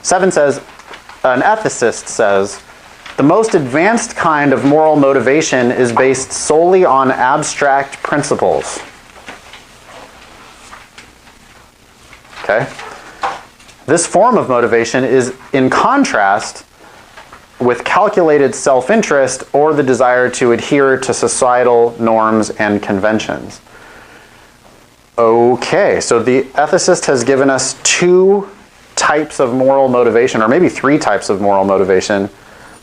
7 says, an ethicist says, the most advanced kind of moral motivation is based solely on abstract principles. Okay? This form of motivation is in contrast with calculated self-interest or the desire to adhere to societal norms and conventions. Okay, so the ethicist has given us 2 types of moral motivation, or maybe 3 types of moral motivation.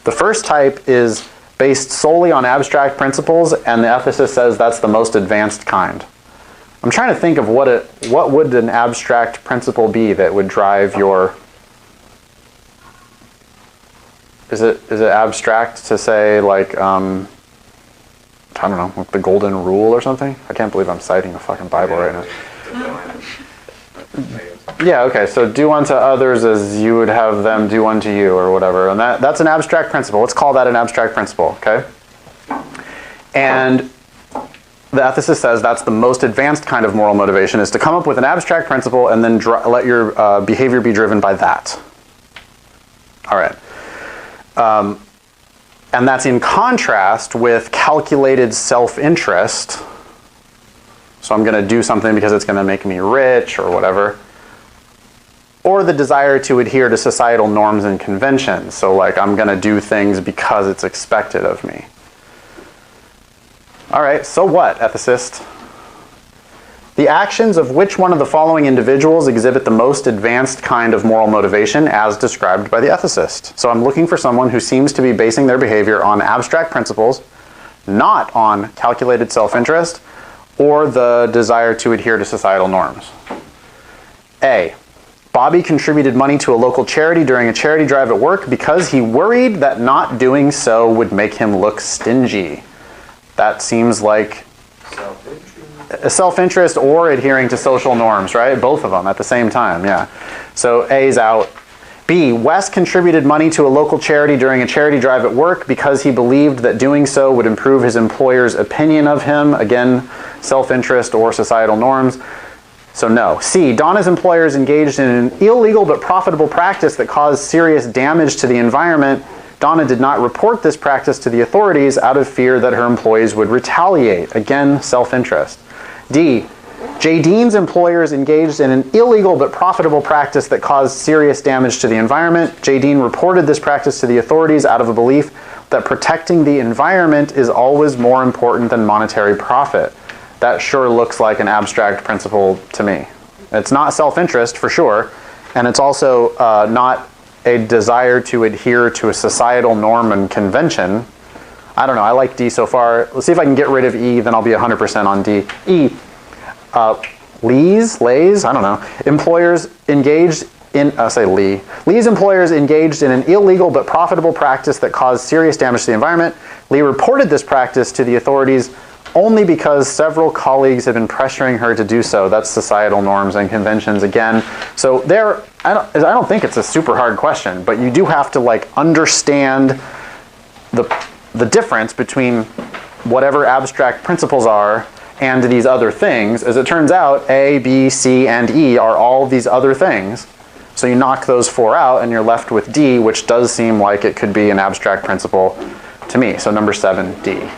The first type is based solely on abstract principles, and the ethicist says that's the most advanced kind. I'm trying to think of what would an abstract principle be that would drive your... Is it abstract to say, like, I don't know, like the golden rule or something? I can't believe I'm citing a fucking Bible right now. Yeah, okay, so do unto others as you would have them do unto you, or whatever. And that's an abstract principle. Let's call that an abstract principle, okay? And the ethicist says that's the most advanced kind of moral motivation, is to come up with an abstract principle and then let your behavior be driven by that. All right. And that's in contrast with calculated self-interest. So I'm going to do something because it's going to make me rich or whatever. Or the desire to adhere to societal norms and conventions. So like I'm going to do things because it's expected of me. All right, so what, ethicist? The actions of which one of the following individuals exhibit the most advanced kind of moral motivation as described by the ethicist? So I'm looking for someone who seems to be basing their behavior on abstract principles, not on calculated self-interest, or the desire to adhere to societal norms. A, Bobby contributed money to a local charity during a charity drive at work because he worried that not doing so would make him look stingy. That seems like self-interest or adhering to social norms, right? Both of them at the same time, yeah. So A's out. B, Wes contributed money to a local charity during a charity drive at work because he believed that doing so would improve his employer's opinion of him. Again, self-interest or societal norms. So no. C, Donna's employers engaged in an illegal but profitable practice that caused serious damage to the environment. Donna did not report this practice to the authorities out of fear that her employees would retaliate. Again, self-interest. D, Jadine's employers engaged in an illegal but profitable practice that caused serious damage to the environment. Jadine reported this practice to the authorities out of a belief that protecting the environment is always more important than monetary profit. That sure looks like an abstract principle to me. It's not self-interest for sure, and it's also not a desire to adhere to a societal norm and convention. I don't know, I like D so far. Let's see if I can get rid of E, then I'll be 100% on D. E, Lee's, I don't know. Employers engaged in, Lee's employers engaged in an illegal but profitable practice that caused serious damage to the environment. Lee reported this practice to the authorities only because several colleagues had been pressuring her to do so. That's societal norms and conventions again. So there, I don't think it's a super hard question, but you do have to like understand the difference between whatever abstract principles are and these other things. As it turns out, A, B, C, and E are all these other things. So you knock those 4 out and you're left with D, which does seem like it could be an abstract principle to me. So number 7, D.